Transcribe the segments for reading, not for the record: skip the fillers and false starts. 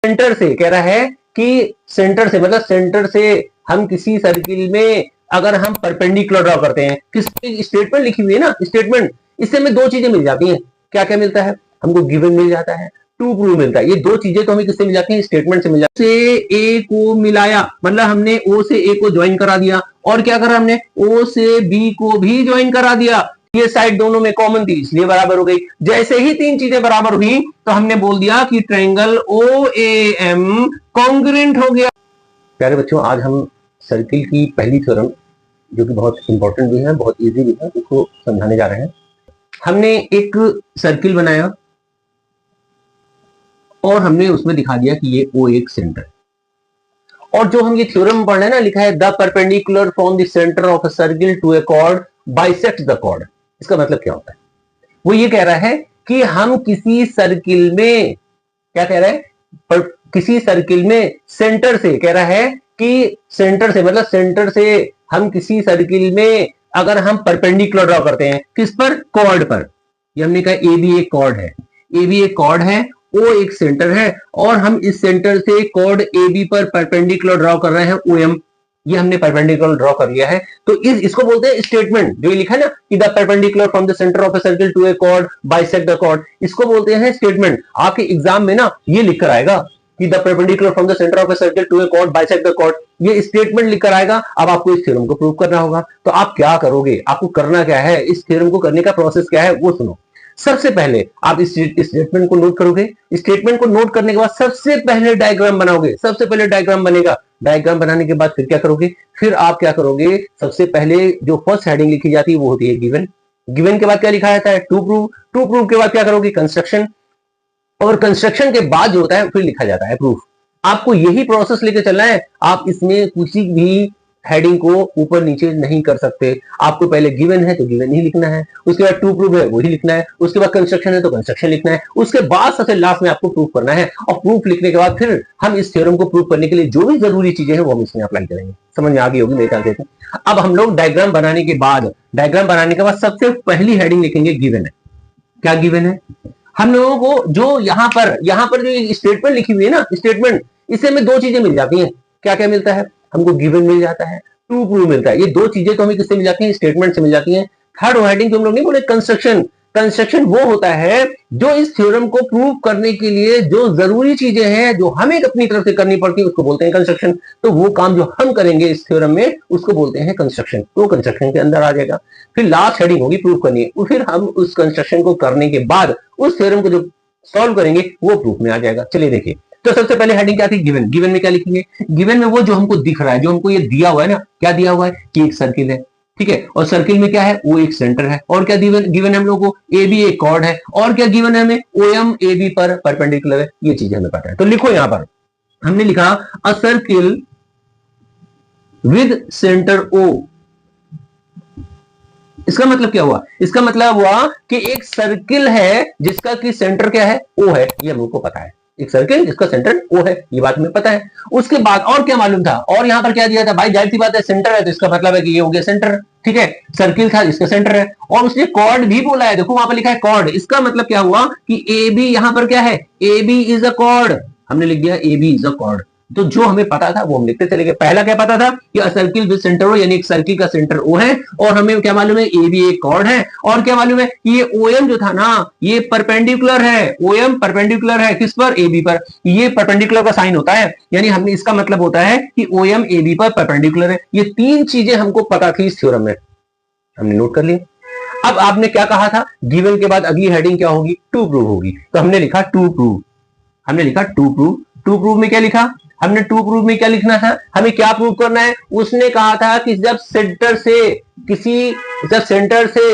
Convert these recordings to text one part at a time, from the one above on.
Centre से कह रहा है कि सेंटर से मतलब सेंटर से हम किसी सर्किल में अगर हम परपेंडिकुलर ड्रॉ करते हैं, किस स्टेटमेंट लिखी हुई है ना, स्टेटमेंट, इससे हमें दो चीजें मिल जाती हैं। क्या क्या मिलता है हमको? गिवन मिल जाता है, टू प्रूव मिलता है। ये दो चीजें तो हमें किससे मिल जाती हैं? स्टेटमेंट से मिल जाती है। से ए को मिलाया मतलब हमने ओ से ए को ज्वाइन करा दिया, और क्या करा हमने? ओ से बी को भी ज्वाइन करा दिया। ये साइड दोनों में कॉमन थी इसलिए बराबर हो गई। जैसे ही तीन चीजें बराबर हुई तो हमने बोल दिया कि triangle O A M congruent हो गया। प्यारे बच्चों, आज हम सर्किल की पहली थ्योरम, जो कि बहुत इंपॉर्टेंट भी है, बहुत इजी भी है, उसको समझाने जा रहे हैं। हमने एक सर्किल बनाया और हमने उसमें दिखा दिया कि ये ओ एक सेंटर, और जो हम ये थ्योरम पढ़ रहे हैं ना, लिखा है the perpendicular from the centre of a circle to a chord bisect the chord. इसका मतलब क्या होता है? वो ये कह रहा है कि हम किसी सर्किल में, क्या कह रहा है? पर किसी सर्किल में सेंटर से, कह रहा है कि सेंटर से मतलब सेंटर से हम किसी सर्किल में अगर हम परपेंडिकुलर ड्रॉ करते हैं, किस पर? कॉर्ड पर। ये हमने कहा ए बी एक कॉर्ड है, ए बी एक कॉर्ड है, ओ एक सेंटर है, और हम इस सेंटर से कॉर्ड ए बी पर परपेंडिकुलर ड्रॉ कर रहे हैं ओ एम। ये हमने परपेंडिकुलर ड्रॉ कर लिया है, तो इसको बोलते हैं स्टेटमेंट। जो ये लिखा है ना कि the perpendicular from the centre of a circle to a chord bisect the chord, इसको बोलते हैं स्टेटमेंट। आपके एग्जाम में ना ये लिख कर आएगा कि the perpendicular from the centre of a circle to a chord bisect the chord, ये स्टेटमेंट लिख कर आएगा। अब आपको इस थ्योरम को प्रूव करना होगा, तो आप क्या करोगे? आपको करना क्या है? इस थ्योरम को करने का प्रोसेस क्या है वो सुनो। सबसे पहले आप इस स्टेटमेंट को नोट करोगे। स्टेटमेंट को नोट करने के बाद सबसे पहले डायग्राम बनाओगे। सबसे पहले डायग्राम बनेगा। डायग्राम बनाने के बाद फिर क्या करोगे? फिर आप क्या करोगे? सबसे पहले जो फर्स्ट हेडिंग लिखी जाती है वो होती है गिवन। गिवन के बाद क्या लिखा जाता है? To prove. टू प्रूव के बाद क्या करोगे? कंस्ट्रक्शन। और कंस्ट्रक्शन के बाद जो होता है फिर लिखा जाता है प्रूफ। आपको यही प्रोसेस लेके चलना है। आप इसमें किसी भी हेडिंग को ऊपर नीचे नहीं कर सकते। आपको पहले गिवन है तो गिवन ही लिखना है, उसके बाद टू प्रूफ है वही लिखना है, उसके बाद कंस्ट्रक्शन है तो कंस्ट्रक्शन लिखना है, उसके बाद सबसे लास्ट में आपको प्रूफ करना है। और प्रूफ लिखने के बाद फिर हम इस थ्योरम को प्रूफ करने के लिए जो भी जरूरी चीजें हैं वो हम इसमें अप्लाई करेंगे। समझ में आ गई होगी मेरे ख्याल से। अब हम लोग डायग्राम बनाने के बाद सबसे पहली हेडिंग लिखेंगे गिवन है। क्या गिवन है? हम लोगों को जो यहाँ पर जो स्टेटमेंट लिखी हुई है ना, स्टेटमेंट, इससे हमें दो चीजें मिल जाती हैं। क्या क्या मिलता है हमको? गिवन मिल जाता है, टू प्रूव मिलता है। ये दो चीजें तो हमें किससे मिल जाती हैं? स्टेटमेंट से मिल जाती हैं। थर्ड हेडिंग जो हम लोग नहीं बोले, कंस्ट्रक्शन। कंस्ट्रक्शन वो होता है जो इस थ्योरम को प्रूव करने के लिए जो जरूरी चीजें हैं, जो हमें अपनी तरफ से करनी पड़ती है, उसको बोलते हैं कंस्ट्रक्शन। तो वो काम जो हम करेंगे इस थ्योरम में उसको बोलते हैं कंस्ट्रक्शन। तो कंस्ट्रक्शन के अंदर आ जाएगा। फिर लास्ट हेडिंग होगी प्रूव करनी है। फिर हम उस कंस्ट्रक्शन को करने के बाद उस थ्योरम को जो सॉल्व करेंगे वो प्रूफ में आ जाएगा। चलिए देखिए, तो सबसे पहले हेडिंग क्या थी? गिवन। गिवन में क्या लिखेंगे? गिवन में वो जो हमको दिख रहा है, जो हमको ये दिया हुआ है ना, क्या दिया हुआ है कि एक सर्किल है, ठीक है, और सर्किल में क्या है? वो एक सेंटर है। और क्या गिवन है हम लोगों को? ए बी एक कॉर्ड है। और क्या गिवन है हमें? ओ एम ए बी पर परपेंडिकुलर है। ये चीजें हमें पता है। तो लिखो यहां पर हमने लिखा a circle with centre O. इसका मतलब क्या हुआ? इसका मतलब हुआ कि एक सर्किल है जिसका कि सेंटर क्या है? ओ है। ये हम लोग को पता है। एक सर्किल जिसका सेंटर ओ है, ये बात हमें पता है। उसके बाद और क्या मालूम था? और यहां पर क्या दिया था भाई? जाहिर सी बात है, सेंटर है तो इसका मतलब है कि ये हो गया सेंटर, ठीक है। सर्किल था इसका सेंटर है, और उसने कॉर्ड भी बोला है। देखो वहां पर लिखा है कॉर्ड। इसका मतलब क्या हुआ कि ए बी यहां पर क्या है? A B is a chord. हमने लिख दिया A B is a chord. तो जो हमें पता था वो हम लिखते चले गए। पहला क्या पता था कि सर्किल विद सेंटर ओ, यानी एक सर्किल का सेंटर ओ है, और हमें क्या मालूम है? ए बी एक कॉर्ड है। और क्या मालूम है कि ये ओ एम जो था ना, ये परपेंडिकुलर है। ओ एम परपेंडिकुलर है किस पर? ए बी पर। ये परपेंडिकुलर का साइन होता है, यानी हमने इसका मतलब होता है कि ओ एम ए बी पर परपेंडिकुलर है। ये तीन चीजें हमको पता थी इस थ्योरम में, हमने नोट कर लिया। अब आपने क्या कहा था? गिवन के बाद अगली हेडिंग क्या होगी? टू प्रूव होगी। तो हमने लिखा टू प्रूव। हमने लिखा टू प्रूव। टू प्रूव में क्या लिखा हमने? टू प्रूव में क्या लिखना था? हमें क्या प्रूव करना है? उसने कहा था कि जब सेंटर से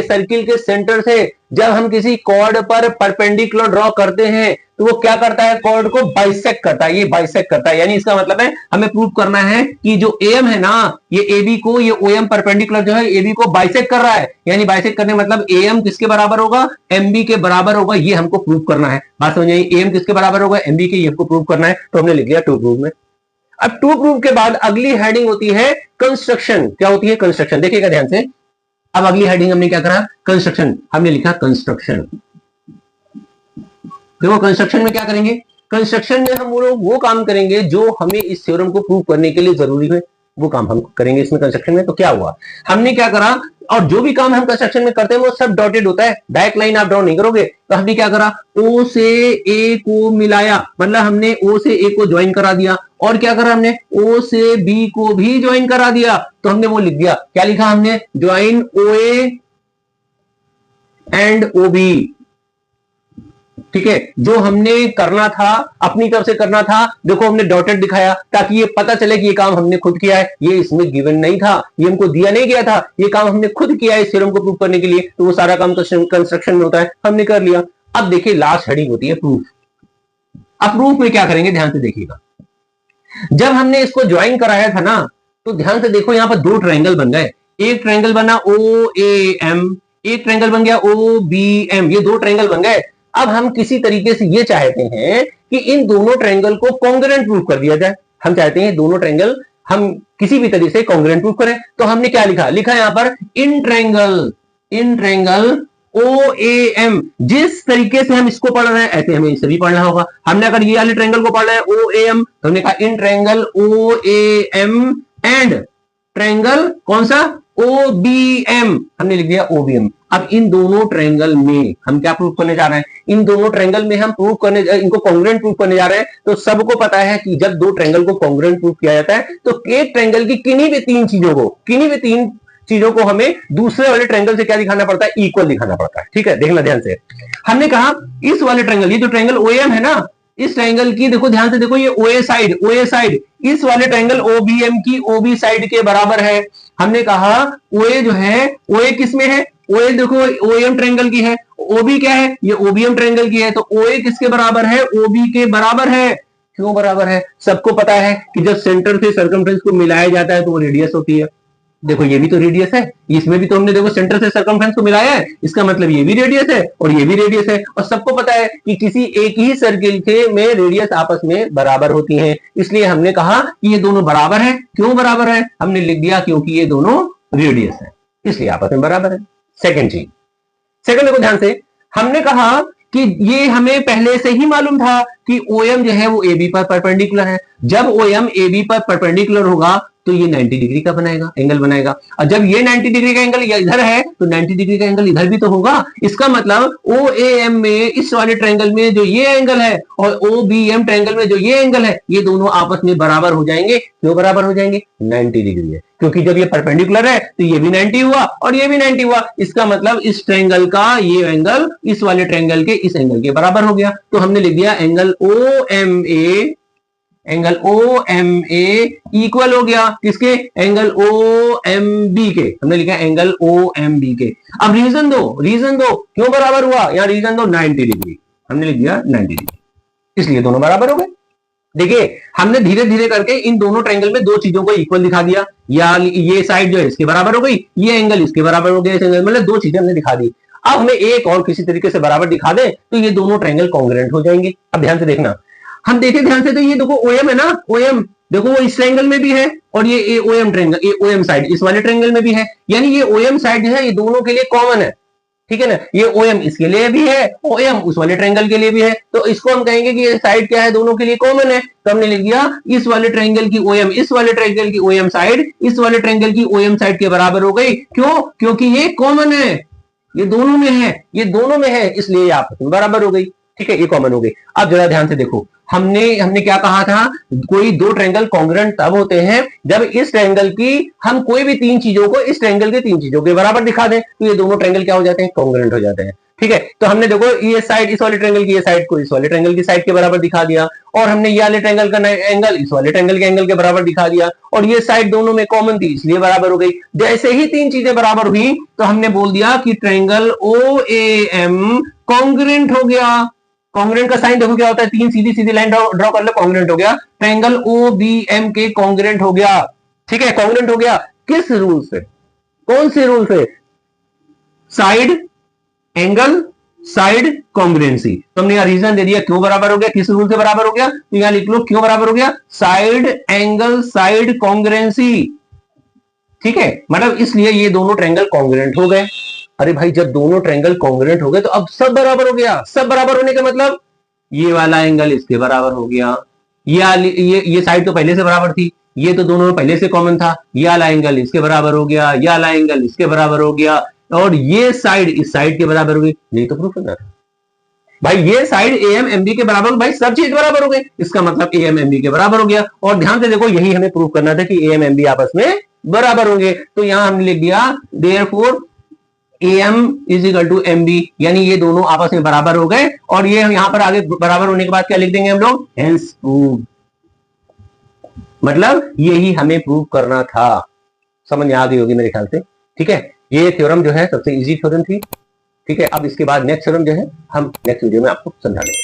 सर्किल के सेंटर से जब हम किसी कॉर्ड पर परपेंडिकुलर ड्रॉ करते हैं तो वो क्या करता है? कॉर्ड को बाइसेक्ट करता है। ये बाइसेक्ट करता है, यानी इसका मतलब है हमें प्रूव करना है कि जो एम है ना, ये ए बी को, ये ओ एम परपेंडिकुलर जो है ए बी को बाइसेक्ट कर रहा है। यानी बाइसेक्ट करने मतलब ए एम किसके बराबर होगा? एम बी के बराबर होगा। ये हमको प्रूव करना है। बात समझ आई? ए एम किसके बराबर होगा? एम बी के। ये हमको प्रूव करना है, तो हमने लिख दिया टू प्रूव में। अब टू प्रूव के बाद अगली हेडिंग होती है कंस्ट्रक्शन। क्या होती है? कंस्ट्रक्शन। देखिएगा ध्यान से। अब अगली हेडिंग हमने क्या करा? कंस्ट्रक्शन। हमने लिखा कंस्ट्रक्शन। देखो कंस्ट्रक्शन में क्या करेंगे? कंस्ट्रक्शन में हम वो काम करेंगे जो हमें इस थ्योरम को प्रूव करने के लिए जरूरी है, वो काम हम करेंगे इसमें कंस्ट्रक्शन में। तो क्या हुआ, हमने क्या करा, और जो भी काम हम कंस्ट्रक्शन में करते हैं वो सब डॉटेड होता है, डायरेक्ट लाइन आप ड्रॉ नहीं करोगे। तो हमने क्या करा, ओ से ए को मिलाया, मतलब हमने ओ से ए को ज्वाइन करा दिया, और क्या करा हमने, ओ से बी को भी ज्वाइन करा दिया। तो हमने वो लिख दिया, क्या लिखा हमने, join O A and O B. ठीक है, जो हमने करना था अपनी तरफ से करना था, देखो हमने डॉटेड दिखाया ताकि ये पता चले कि ये काम हमने खुद किया है, ये इसमें गिवन नहीं था, ये हमको दिया नहीं गया था, ये काम हमने खुद किया है इस थ्योरम को प्रूव करने के लिए। तो वो सारा काम कंस्ट्रक्शन में होता है, हमने कर लिया। अब देखिए लास्ट हेडिंग होती है प्रूफ। अब प्रूफ में क्या करेंगे, ध्यान से देखिएगा। जब हमने इसको ज्वाइन कराया था ना, तो ध्यान से देखो यहां पर दो ट्रायंगल बन गए, एक ट्रायंगल बना ओ ए एम, एक ट्रायंगल बन गया ओ बी एम, ये दो ट्रायंगल बन गए। अब हम किसी तरीके से ये चाहते हैं कि इन दोनों ट्रायंगल को कॉन्ग्रुएंट प्रूफ कर दिया जाए। हम चाहते हैं दोनों ट्रायंगल हम किसी भी तरीके से कॉन्ग्रुएंट प्रूफ करें। तो हमने क्या लिखा, लिखा यहां पर इन ट्रायंगल ओ ए एम। जिस तरीके से हम इसको पढ़ रहे हैं ऐसे हमें इसे भी पढ़ना होगा। हमने अगर ये वाले ट्रायंगल को पढ़ रहे हैं ओ ए एम, तो हमने कहा in triangle O A M and triangle कौन सा, ओ बी एम, हमने लिख दिया ओ बी एम। अब इन दोनों ट्रायंगल में हम क्या प्रूव करने जा रहे हैं, इन दोनों ट्रायंगल में हम प्रूव करने, इनको कॉन्ग्रुएंट प्रूव करने जा रहे हैं। तो सबको पता है कि जब दो ट्रायंगल को कॉन्ग्रुएंट प्रूव किया जाता है तो एक ट्रायंगल की किन्हीं भी तीन चीजों को हमें दूसरे वाले ट्रायंगल से क्या दिखाना पड़ता है, इक्वल दिखाना पड़ता है। ठीक है, देखना ध्यान से। हमने कहा इस वाले ट्रायंगल, ये जो ट्रायंगल ओएम है ना, इस ट्रायंगल की देखो ध्यान से देखो, ये ओए साइड इस वाले ट्रायंगल ओबीएम की ओबी साइड के बराबर है। हमने कहा ओए जो है, ओए किस में है, ओए देखो ओएम ट्रायंगल की है, ओबी क्या है, ये ओबीएम ट्रायंगल की है। तो ओए किसके बराबर है, ओबी के बराबर है। क्यों बराबर है, सबको पता है कि जब सेंटर से सर्कमफ्रेंस को मिलाया जाता है तो वो रेडियस होती है। देखो ये भी तो रेडियस है, इसमें भी तो हमने देखो सेंटर से सर्कमफ्रेंस को मिलाया है, इसका मतलब ये भी रेडियस है और ये भी रेडियस है। और सबको पता है कि किसी एक ही सर्किल के में रेडियस आपस में बराबर होती हैं, इसलिए हमने कहा कि ये दोनों बराबर है। क्यों बराबर है, हमने लिख दिया क्योंकि ये दोनों रेडियस है, इसलिए आपस में बराबर है। सेकंड देखो ध्यान से, हमने कहा कि ये हमें पहले से ही मालूम था कि OM जो है वो AB पर परपेंडिकुलर है। जब OM AB पर परपेंडिकुलर होगा तो ये 90 डिग्री का एंगल बनाएगा, और जब ये 90 डिग्री का एंगल इधर है तो 90 डिग्री का एंगल इधर भी तो होगा। इसका मतलब OAM में इस वाले ट्रायंगल में जो ये एंगल है और OBM ट्रायंगल में जो ये एंगल है, ये दोनों आपस में बराबर हो जाएंगे। क्यों बराबर हो जाएंगे, 90 डिग्री है, क्योंकि जब ये परपेंडिकुलर है तो ये भी 90 हुआ और ये भी 90 हुआ। इसका मतलब इस ट्रायंगल का ये एंगल इस वाले ट्रायंगल के इस एंगल के बराबर हो गया। तो हमने लिख दिया एंगल OMA इक्वल हो गया किसके, एंगल OMB के। हमने लिखा एंगल OMB के। अब रीजन दो क्यों बराबर हुआ, यहां रीजन दो 90 डिग्री, हमने लिख दिया 90 डिग्री, इसलिए दोनों बराबर हो गए। देखिए हमने धीरे धीरे करके इन दोनों ट्रायंगल में दो चीजों को इक्वल दिखा दिया, या ये साइड जो है इसके बराबर हो गई, ये एंगल इसके बराबर हो गया, इस एंगल मतलब दो चीजें हमने दिखा दी। अब हमें एक और किसी तरीके से बराबर दिखा दे तो ये दोनों ट्रायंगल कॉन्ग्रुएंट हो जाएंगे। अब ध्यान से देखना, हम देखें ध्यान से, तो ये देखो OM है ना, OM देखो वो इस ट्रायंगल में भी है और ये OM ट्रायंगल, ये OM साइड इस वाले ट्रायंगल में भी है, यानी ये OM साइड जो है ये दोनों के लिए कॉमन है। ठीक है ना, ये OM इसके लिए भी है, OM उस वाले ट्रायंगल के लिए भी है, तो इसको हम कहेंगे कि ये साइड क्या है, दोनों के लिए कॉमन है। तो हमने लिख दिया इस वाले ट्रायंगल की OM इस वाले ट्रायंगल की OM साइड इस वाले ट्रायंगल की OM साइड के बराबर हो गई। क्यों, क्योंकि ये कॉमन है, ये दोनों में है, इसलिए आपस में बराबर हो गई। ठीक है, ये कॉमन हो गई। अब जरा ध्यान से देखो, हमने क्या कहा था, कोई दो ट्रायंगल कॉन्ग्रुएंट तब होते हैं जब इस ट्रायंगल की हम कोई भी तीन चीजों को इस ट्रायंगल के तीन चीजों के बराबर दिखा दें, तो ये दोनों ट्रायंगल क्या हो जाते हैं, कॉन्ग्रुएंट हो जाते हैं। ठीक है, तो हमने देखो ये साइड इस वाले ट्रायंगल की ये साइड को इस वाले ट्रायंगल की साइड के बराबर दिखा दिया, और हमने ये वाले ट्रायंगल का एंगल इस वाले ट्रायंगल के एंगल के बराबर दिखा दिया, और ये साइड दोनों में कॉमन थी इसलिए बराबर हो गई। जैसे ही तीन चीजें बराबर हुई तो हमने बोल दिया कि ट्रायंगल OAM कॉन्ग्रुएंट हो गया। कॉन्ग्रुएंट का साइन देखो क्या होता है, तीन सीधी सीधी लाइन ड्रॉ कर लो, कॉन्ग्रुएंट हो गया। ट्रायंगल OBM के कॉन्ग्रुएंट हो गया। ठीक है, कॉन्ग्रुएंट हो गया किस रूल से, कौन से रूल से, साइड एंगल साइड कॉन्ग्रुएंसी। तो हमने यहां रीजन दे दिया क्यों बराबर हो गया, किस रूल से बराबर हो गया, तो यहां लिख लो क्यों बराबर हो गया, साइड एंगल साइड कॉन्ग्रुएंसी। ठीक है, मतलब इसलिए ये दोनों ट्रायंगल कॉन्ग्रुएंट हो गए। अरे भाई जब दोनों ट्रायंगल कॉन्ग्रुएंट हो गए तो अब सब बराबर हो गया। सब बराबर होने का मतलब ये वाला एंगल इसके बराबर हो गया, ये साइड तो पहले से बराबर थी, ये तो दोनों में पहले से कॉमन था, ये वाला एंगल इसके बराबर हो गया, ये वाला एंगल इसके बराबर हो गया, और ये साइड इस साइड के बराबर हो गई। यही तो प्रूफ करना था भाई, ये साइड एम एम बी के बराबर हो, भाई सब चीज बराबर हो गई, इसका मतलब एम एम बी के बराबर हो गया। और ध्यान से देखो, यही हमें प्रूफ करना था कि एम एम बी आपस में बराबर होंगे। तो यहां हमने लिख दिया therefore AM is equal to M B, यानी ये दोनों आपस में बराबर हो गए। और ये यहां पर आगे बराबर होने के बाद क्या लिख देंगे हम लोग, हेंस प्रूव, मतलब यही हमें प्रूव करना था। समझ में आ गई होगी मेरे ख्याल से, ठीक है। ये थ्योरम जो है सबसे इजी थ्योरम थी, ठीक है। अब इसके बाद नेक्स्ट थ्योरम जो है हम नेक्स्ट वीडियो में आपको समझा देंगे।